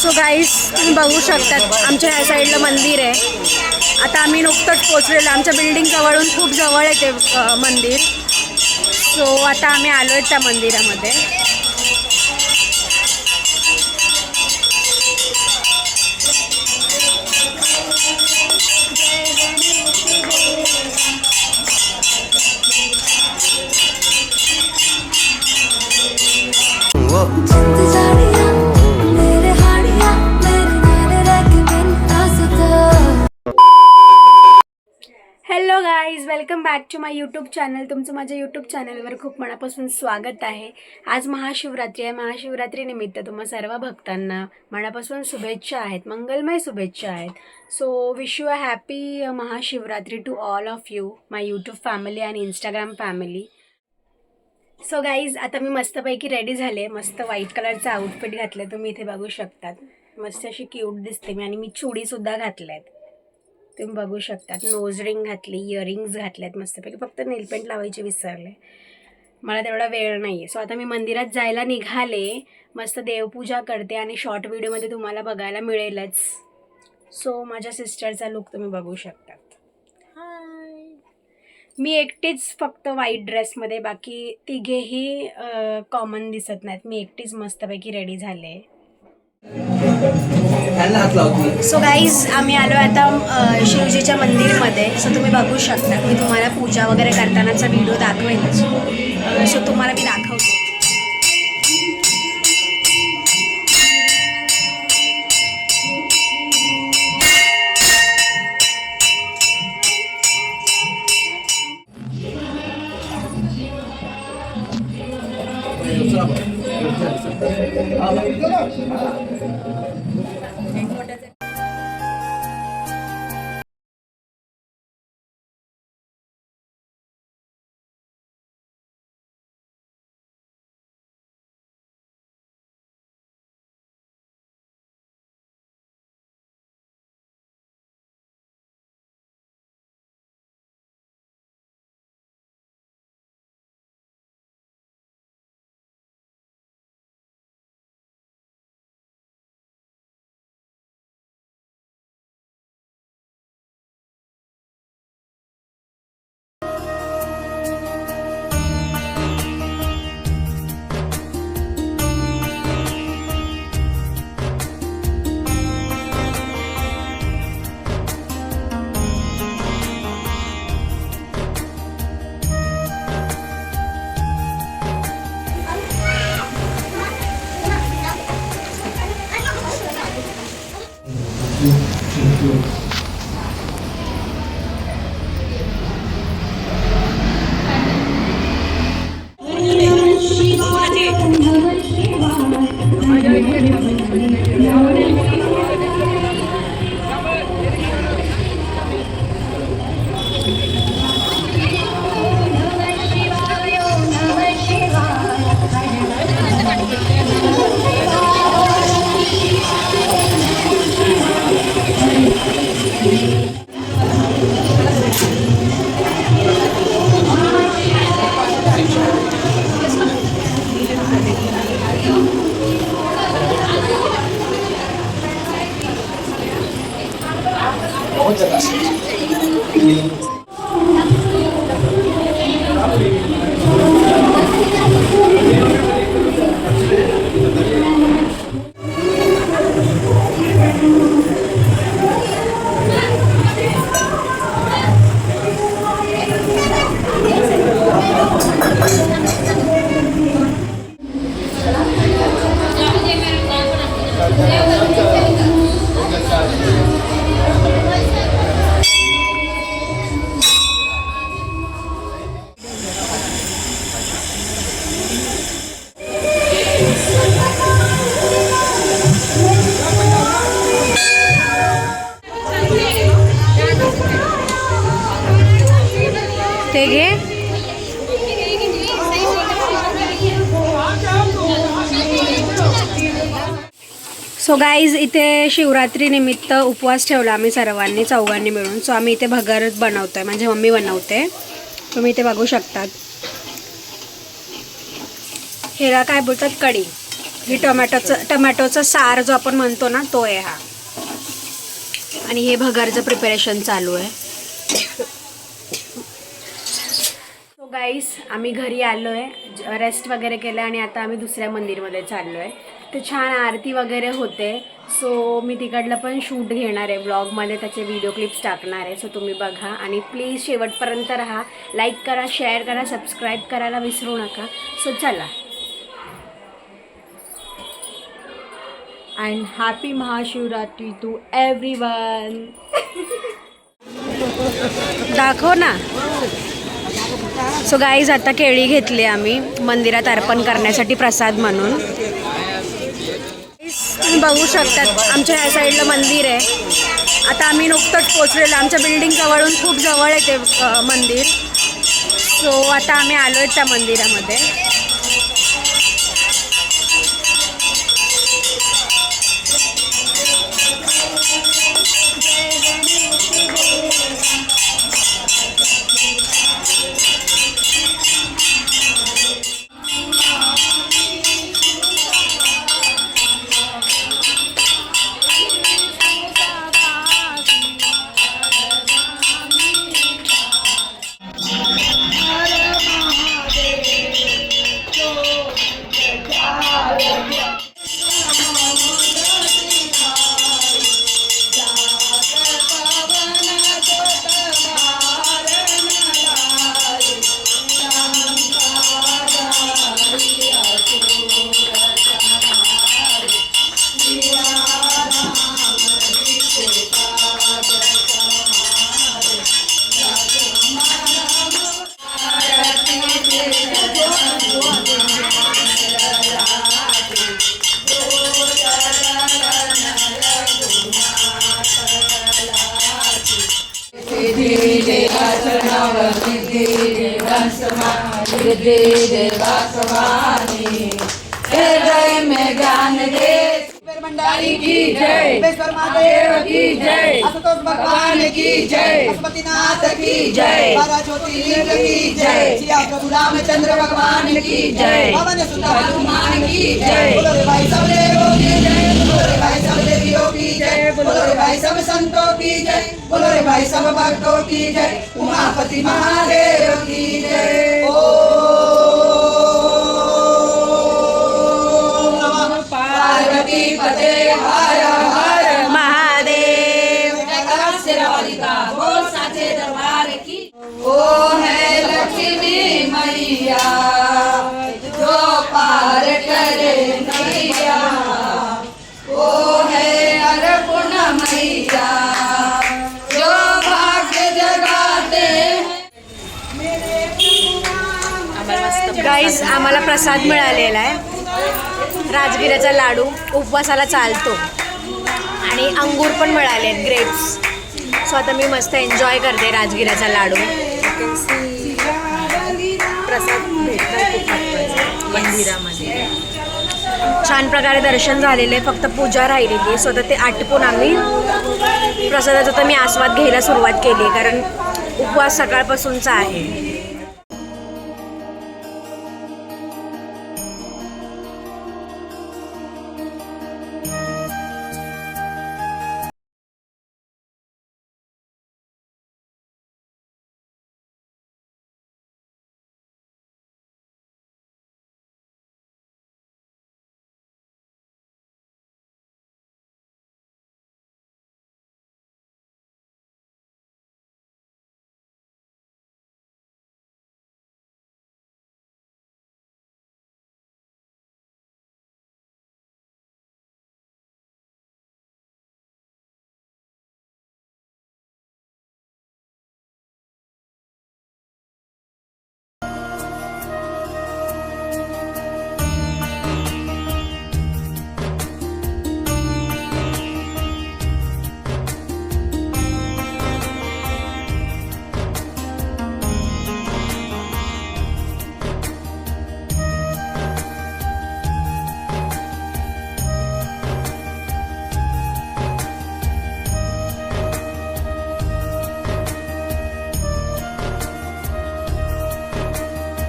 So guys तुम्ही बघू शकतात आमच्या ह्या साईडला मंदिर आहे. आता आम्ही नुकतंच पोचलेलो, आमच्या बिल्डिंग जवळून खूप जवळ आहे ते मंदिर. सो आता आम्ही आलो आहे त्या मंदिरामध्ये. Hello guys, welcome back to my YouTube channel. तुमचं माझ्या यूट्यूब चॅनलवर खूप मनापासून स्वागत आहे. आज महाशिवरात्री आहे. महाशिवरात्रीनिमित्त तुम्हा सर्व भक्तांना मनापासून शुभेच्छा आहेत, मंगलमय शुभेच्छा आहेत. So wish you a happy Mahashivratri to all of you, my YouTube family आणि इंस्टाग्राम फॅमिली. सो गाईज आता मी मस्तपैकी रेडी झाले. मस्त व्हाईट कलरचं आउटफिट घातलं, तुम्ही इथे बघू शकतात. मस्त अशी क्यूट दिसते मी. आणि मी चुडीसुद्धा घातल्या आहेत, तुम्ही बघू शकतात. नोज रिंग घातली, इयरिंग्स घातल्यात मस्तपैकी. फक्त नेलपेंट लावायचे विसरले, मला तेवढा वेळ नाही आहे. सो आता मी मंदिरात जायला निघाले. मस्त देवपूजा करते आणि शॉर्ट व्हिडिओमध्ये तुम्हाला बघायला मिळेलच. सो माझ्या सिस्टरचा लुक तुम्ही बघू शकतात. हाय, मी एकटीच फक्त व्हाईट ड्रेसमध्ये, बाकी तिघेही कॉमन दिसत नाहीत. मी एकटीच मस्तपैकी रेडी झाले. सो गाईज आम्ही आलो आता शिवजीच्या मंदिरमध्ये. सो तुम्ही बघू शकता, मी तुम्हाला पूजा वगैरे करतानाचा व्हिडिओ दाखवेलच. सो तुम्हाला मी दाखवते. ते घे. सो गाईज इथे शिवरात्री निमित्त उपवास ठेवला आम्ही सर्वांनी, चौघांनी मिळून. सो आम्ही इथे भगर बनवतोय, म्हणजे मम्मी बनवते. तुम्ही इथे बघू शकतात. ह्याला काय बोलतात, कढी. ही टमॅटोचा सार जो आपण म्हणतो ना तो आहे हा. आणि हे भगरचं प्रिपरेशन चालू आहे. सो गाईस, आम्ही घरी आलो आहे, रेस्ट वगैरे केलं आणि आता आम्ही दुसऱ्या मंदिरमध्ये चाललो आहे. ते छान आरती वगैरे होते. सो मी तिकडलं पण शूट घेणार आहे, ब्लॉगमध्ये त्याचे व्हिडिओ क्लिप्स टाकणार आहे. सो तुम्ही बघा आणि प्लीज शेवटपर्यंत राहा. लाईक करा, शेअर करा, सबस्क्राईब करायला विसरू नका. सो चला. And happy Mahashivratri to everyone. दाखव ना. सो गाईज, आता केळी घेतली आम्ही मंदिरात अर्पण करण्यासाठी प्रसाद म्हणून. तुम्ही बघू शकतात आमच्या ह्या साईडला मंदिर आहे. आता आम्ही नुकतंच पोचलेलो, आमच्या बिल्डिंग जवळून खूप जवळ आहे ते मंदिर. सो आता आम्ही आलो आहे त्या मंदिरामध्ये. हृदय में ज्ञान दे भंडारी की जय, विश्वर महादेव की जय, आशुतोष भगवान की जय, पशुपतिनाथ की जय, बारह ज्योतिर्लिंग की जय, सिया प्रभु रामचंद्र भगवान की जय, पवन सुत हनुमान की जय, बोलो रे भाई सब देवों की जय, बोलो रे भाई सब देवियों की जय, बोलो रे भाई सब संतों की जय, बोलो रे भाई सब भक्तों की जय, उमापति महादेव की जय. पार्वती पते हर हर महादेव. बोल साचे दरबार की. ओ है लक्ष्मी मैया जो पार करे नैया, ओ है अन्नपूर्णा मैया जो भाग्य जगाते. गाईज, आम्हाला प्रसाद मिळालेला आहे, राजगिराचा लाडू. उपवासाला चालतो आणि अंगूर पण मिळाले आहेत, ग्रेप्स. सो आता मी मस्त एन्जॉय करते राजगिराचा लाडू. प्रसाद मंदिरामध्ये छान प्रकारे दर्शन झालेले, फक्त पूजा राहिलेली. सो आता ते आटपून आम्ही प्रसादाचा तर मी आस्वाद घ्यायला सुरुवात केली, कारण उपवास सकाळपासूनचा आहे.